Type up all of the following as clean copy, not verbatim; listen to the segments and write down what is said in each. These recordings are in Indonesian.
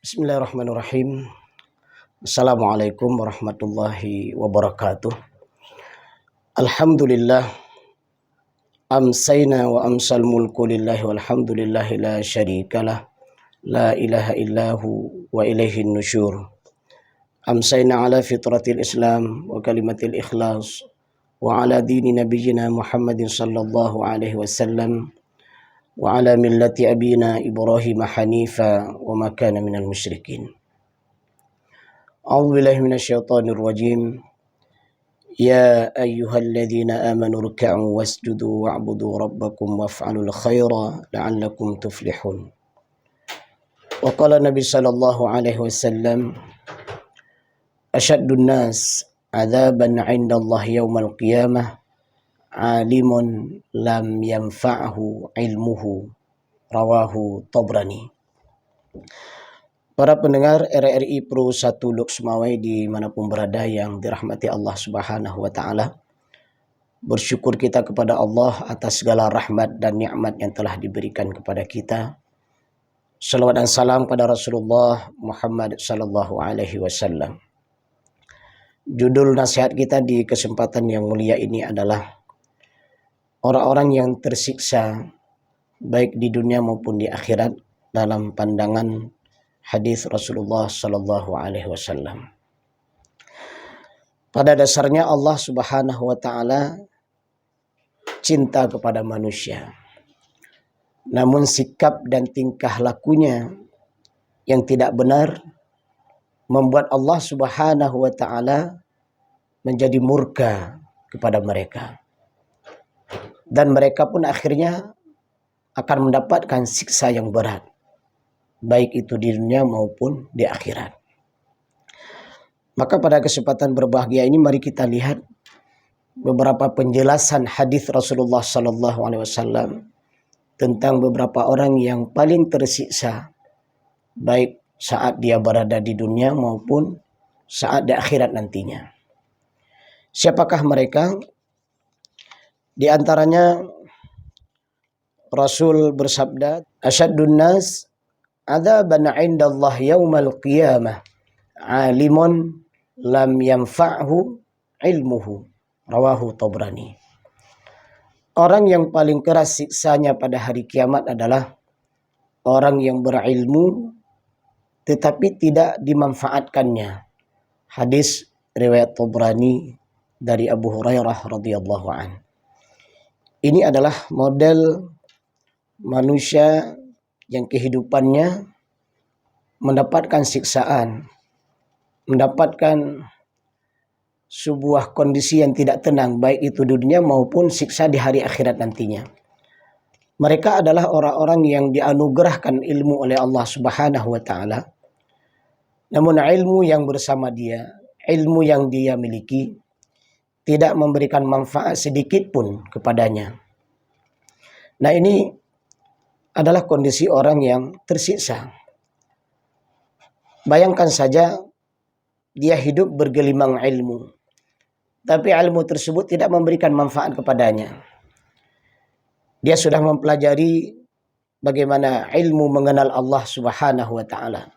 Bismillahirrahmanirrahim. Assalamualaikum warahmatullahi wabarakatuh. Alhamdulillah. Amsayna wa amsal mulku lillahi walhamdulillahi la syarikalah. La ilaha illahu wa ilaihin nusyur. Amsayna ala fitratil islam wa kalimatil ikhlas wa ala dini nabiyyina Muhammadin sallallahu alaihi wasallam wa ala millati abina Ibrahim hanifa wa ma kana minal musyrikin. A'udzu billahi minasyaitonir rajim. Ya ayyuhalladzina amanu ruk'u wasjudu wa'budu rabbakum waf'alul khaira la'allakum tuflihun. Wa qala Nabi sallallahu alaihi wasallam, asyaddun nas 'adzaban 'inda Allah yaumal qiyamah 'alimun lam yanfa'hu 'ilmuhu. Rawahu Tabrani. Para pendengar RRI Pro 1 Luk Sumawai dimanapun berada yang dirahmati Allah Subhanahu wa Ta'ala, bersyukur kita kepada Allah atas segala rahmat dan nikmat yang telah diberikan kepada kita. Salawat dan salam pada Rasulullah Muhammad sallallahu alaihi wasallam. Judul nasihat kita di kesempatan yang mulia ini adalah orang-orang yang tersiksa baik di dunia maupun di akhirat dalam pandangan hadis Rasulullah sallallahu alaihi wasallam. Pada dasarnya Allah Subhanahu wa Ta'ala cinta kepada manusia. Namun sikap dan tingkah lakunya yang tidak benar membuat Allah Subhanahu wa Ta'ala menjadi murka kepada mereka. Dan mereka pun akhirnya akan mendapatkan siksa yang berat, baik itu di dunia maupun di akhirat. Maka pada kesempatan berbahagia ini mari kita lihat beberapa penjelasan hadis Rasulullah sallallahu alaihi wasallam tentang beberapa orang yang paling tersiksa baik saat dia berada di dunia maupun saat di akhirat nantinya. Siapakah mereka? Di antaranya Rasul bersabda, asyaddun nas 'adzaban 'inda Allah yaumal qiyamah 'alimun lam yanfa'hu 'ilmuhu. Rawahu Tabrani. Orang yang paling keras siksanya pada hari kiamat adalah orang yang berilmu tetapi tidak dimanfaatkannya. Hadis riwayat Tabrani dari Abu Hurairah radhiyallahu an. Ini adalah model manusia yang kehidupannya mendapatkan siksaan, mendapatkan sebuah kondisi yang tidak tenang, baik itu di dunia maupun siksa di hari akhirat nantinya. Mereka adalah orang-orang yang dianugerahkan ilmu oleh Allah Subhanahu wa Ta'ala. Namun ilmu yang bersama dia, ilmu yang dia miliki, tidak memberikan manfaat sedikit pun kepadanya. Nah, ini adalah kondisi orang yang tersiksa. Bayangkan saja dia hidup bergelimang ilmu, tapi ilmu tersebut tidak memberikan manfaat kepadanya. Dia sudah mempelajari bagaimana ilmu mengenal Allah Subhanahu wa Ta'ala,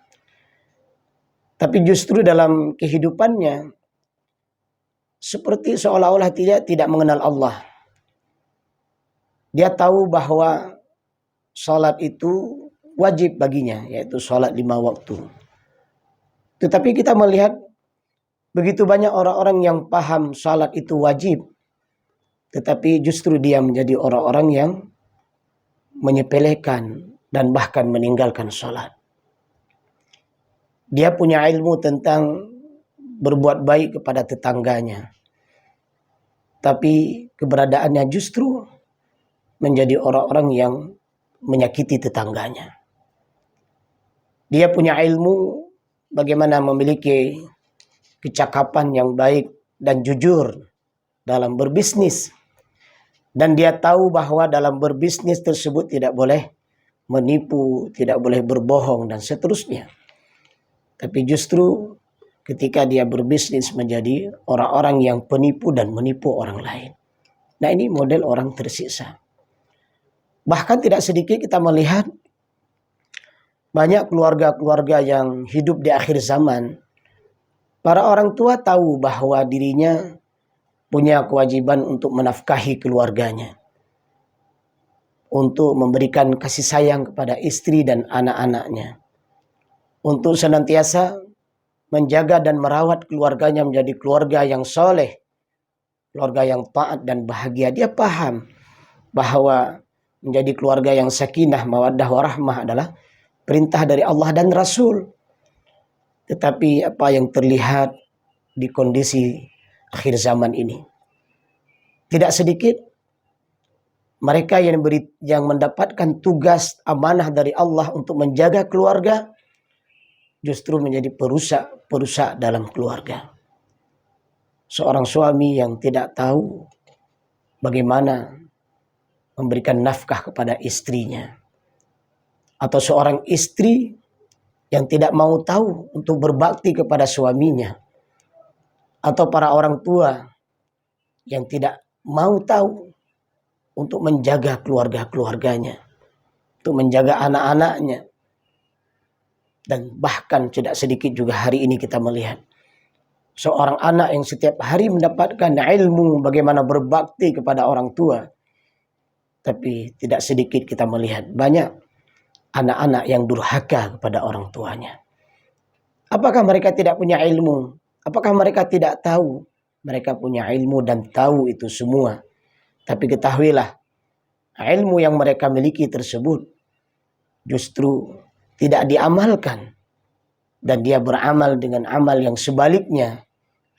tapi justru dalam kehidupannya seperti seolah-olah tidak mengenal Allah. Dia tahu bahwa salat itu wajib baginya, yaitu salat 5 waktu. Tetapi kita melihat begitu banyak orang-orang yang paham salat itu wajib, tetapi justru dia menjadi orang-orang yang menyepelekan dan bahkan meninggalkan salat. Dia punya ilmu tentang berbuat baik kepada tetangganya, tapi keberadaannya justru menjadi orang-orang yang menyakiti tetangganya. Dia punya ilmu bagaimana memiliki kecakapan yang baik dan jujur dalam berbisnis. Dan dia tahu bahwa dalam berbisnis tersebut tidak boleh menipu, tidak boleh berbohong dan seterusnya. Tapi justru ketika dia berbisnis menjadi orang-orang yang penipu dan menipu orang lain. Nah, ini model orang tersiksa. Bahkan tidak sedikit kita melihat banyak keluarga-keluarga yang hidup di akhir zaman, para orang tua tahu bahwa dirinya punya kewajiban untuk menafkahi keluarganya, untuk memberikan kasih sayang kepada istri dan anak-anaknya, untuk senantiasa menjaga dan merawat keluarganya menjadi keluarga yang soleh, keluarga yang taat dan bahagia. Dia paham bahwa menjadi keluarga yang sakinah, mawaddah, warahmah adalah perintah dari Allah dan Rasul. Tetapi apa yang terlihat di kondisi akhir zaman ini, tidak sedikit mereka yang mendapatkan tugas amanah dari Allah untuk menjaga keluarga justru menjadi perusak dalam keluarga. Seorang suami yang tidak tahu bagaimana memberikan nafkah kepada istrinya, atau seorang istri yang tidak mau tahu untuk berbakti kepada suaminya, atau para orang tua yang tidak mau tahu untuk menjaga keluarga-keluarganya, untuk menjaga anak-anaknya. Dan bahkan tidak sedikit juga hari ini kita melihat seorang anak yang setiap hari mendapatkan ilmu bagaimana berbakti kepada orang tua, tapi tidak sedikit kita melihat banyak anak-anak yang durhaka kepada orang tuanya. Apakah mereka tidak punya ilmu? Apakah mereka tidak tahu? Mereka punya ilmu dan tahu itu semua. Tapi ketahuilah, ilmu yang mereka miliki tersebut justru tidak diamalkan. Dan dia beramal dengan amal yang sebaliknya.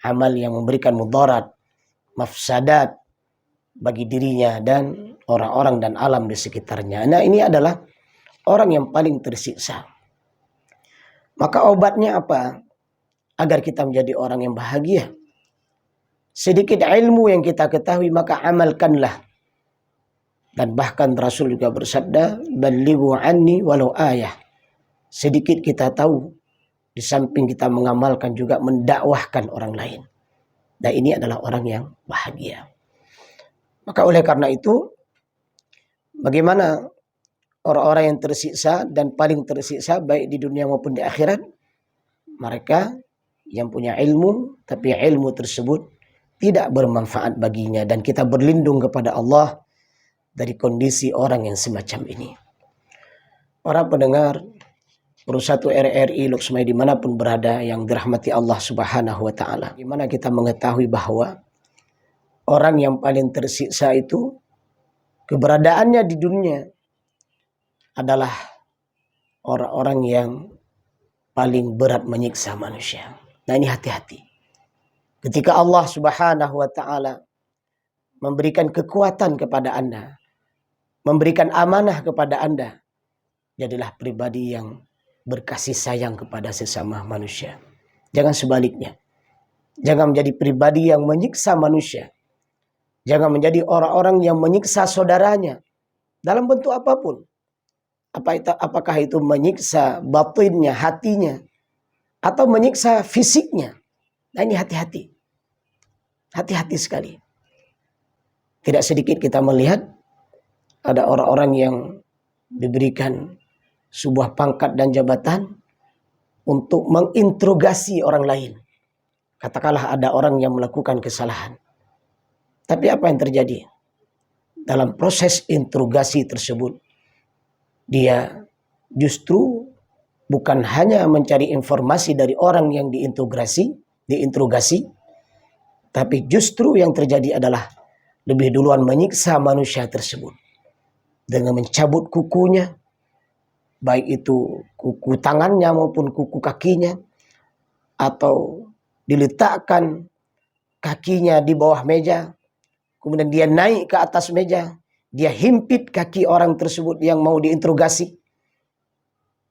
Amal yang memberikan mudarat, mafsadat bagi dirinya dan orang-orang dan alam di sekitarnya. Nah, ini adalah orang yang paling tersiksa. Maka obatnya apa? Agar kita menjadi orang yang bahagia. Sedikit ilmu yang kita ketahui maka amalkanlah. Dan bahkan Rasul juga bersabda, "Ballighu anni walau ayah." Sedikit kita tahu, di samping kita mengamalkan juga mendakwahkan orang lain. Dan ini adalah orang yang bahagia. Maka oleh karena itu, bagaimana orang-orang yang tersiksa dan paling tersiksa baik di dunia maupun di akhirat? Mereka yang punya ilmu, tapi ilmu tersebut tidak bermanfaat baginya. Dan kita berlindung kepada Allah dari kondisi orang yang semacam ini. Para pendengar Perusahaan RRI Luxmai dimanapun berada yang dirahmati Allah Subhanahu wa Ta'ala, dimana kita mengetahui bahwa orang yang paling tersiksa itu keberadaannya di dunia adalah orang-orang yang paling berat menyiksa manusia. Nah, ini hati-hati. Ketika Allah Subhanahu wa Ta'ala memberikan kekuatan kepada Anda, memberikan amanah kepada Anda, jadilah pribadi yang berkasih sayang kepada sesama manusia. Jangan sebaliknya. Jangan menjadi pribadi yang menyiksa manusia. Jangan menjadi orang-orang yang menyiksa saudaranya dalam bentuk apapun. Apakah itu menyiksa batinnya, hatinya, atau menyiksa fisiknya. Nah, ini hati-hati. Hati-hati sekali. Tidak sedikit kita melihat ada orang-orang yang diberikan sebuah pangkat dan jabatan untuk menginterogasi orang lain. Katakanlah ada orang yang melakukan kesalahan. Tapi apa yang terjadi? Dalam proses interogasi tersebut, dia justru bukan hanya mencari informasi dari orang yang diinterogasi, tapi justru yang terjadi adalah lebih duluan menyiksa manusia tersebut dengan mencabut kukunya, baik itu kuku tangannya maupun kuku kakinya, atau diletakkan kakinya di bawah meja, kemudian dia naik ke atas meja, dia himpit kaki orang tersebut yang mau diinterogasi.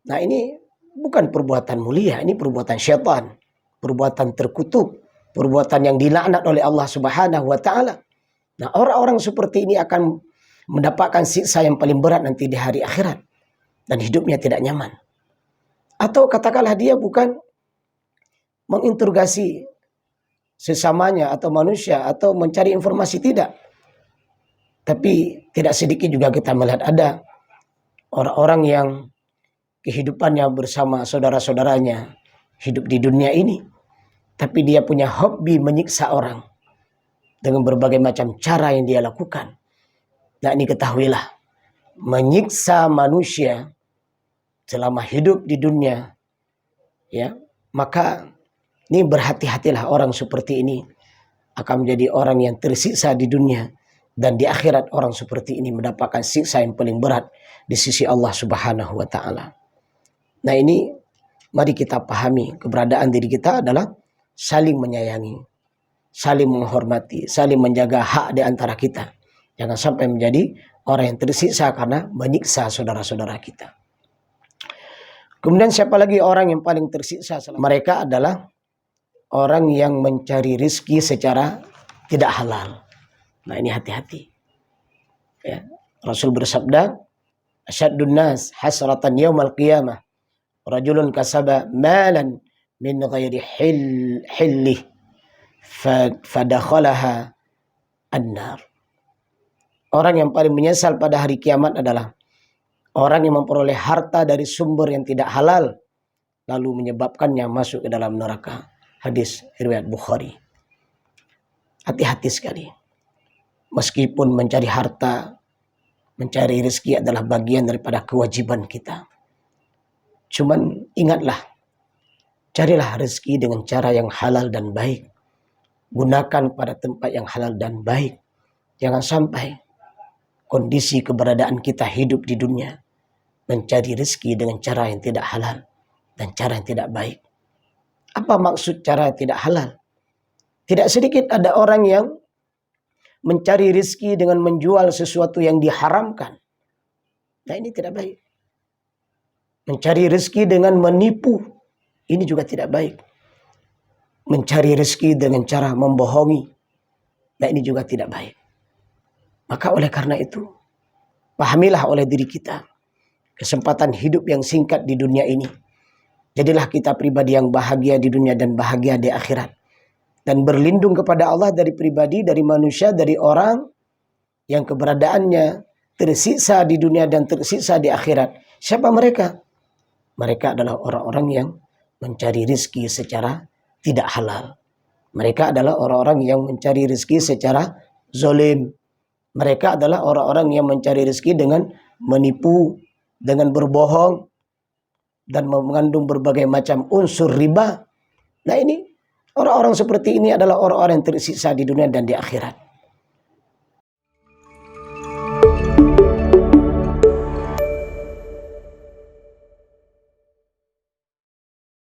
Nah, ini bukan perbuatan mulia, ini perbuatan syaitan, perbuatan terkutuk, perbuatan yang dilaknat oleh Allah Subhanahu wa Ta'ala. Nah, orang-orang seperti ini akan mendapatkan siksa yang paling berat nanti di hari akhirat. Dan hidupnya tidak nyaman. Atau katakanlah dia bukan menginterogasi sesamanya atau manusia atau mencari informasi, tidak. Tapi tidak sedikit juga kita melihat ada orang-orang yang kehidupannya bersama saudara-saudaranya hidup di dunia ini, tapi dia punya hobi menyiksa orang dengan berbagai macam cara yang dia lakukan. Nah, ini ketahuilah, menyiksa manusia selama hidup di dunia, ya, maka ini berhati-hatilah orang seperti ini akan menjadi orang yang tersiksa di dunia, dan di akhirat orang seperti ini mendapatkan siksa yang paling berat di sisi Allah Subhanahu wa taala. Nah, ini mari kita pahami, keberadaan diri kita adalah saling menyayangi, saling menghormati, saling menjaga hak di antara kita. Jangan sampai menjadi orang yang tersiksa karena menyiksa saudara-saudara kita. Kemudian siapa lagi orang yang paling tersiksa? Mereka adalah orang yang mencari rizki secara tidak halal. Nah, ini hati-hati. Ya. Rasul bersabda, "Asyaddun nas hasratan yaumal qiyamah rajulun kasaba malan min ghairi hillih fadakhalaha an-nar." Orang yang paling menyesal pada hari kiamat adalah orang yang memperoleh harta dari sumber yang tidak halal lalu menyebabkannya masuk ke dalam neraka. Hadis riwayat Bukhari. Hati-hati sekali. Meskipun mencari harta, mencari rezeki adalah bagian daripada kewajiban kita. Cuman ingatlah, carilah rezeki dengan cara yang halal dan baik. Gunakan pada tempat yang halal dan baik. Jangan sampai kondisi keberadaan kita hidup di dunia mencari rezeki dengan cara yang tidak halal dan cara yang tidak baik. Apa maksud cara yang tidak halal? Tidak sedikit ada orang yang mencari rezeki dengan menjual sesuatu yang diharamkan. Nah, ini tidak baik. Mencari rezeki dengan menipu, ini juga tidak baik. Mencari rezeki dengan cara membohongi, nah ini juga tidak baik. Maka oleh karena itu, pahamilah oleh diri kita, kesempatan hidup yang singkat di dunia ini. Jadilah kita pribadi yang bahagia di dunia dan bahagia di akhirat. Dan berlindung kepada Allah dari pribadi, dari manusia, dari orang yang keberadaannya tersiksa di dunia dan tersiksa di akhirat. Siapa mereka? Mereka adalah orang-orang yang mencari rezeki secara tidak halal. Mereka adalah orang-orang yang mencari rezeki secara zalim. Mereka adalah orang-orang yang mencari rezeki dengan menipu, dengan berbohong, dan mengandung berbagai macam unsur riba. Nah, ini orang-orang seperti ini adalah orang-orang yang tersiksa di dunia dan di akhirat.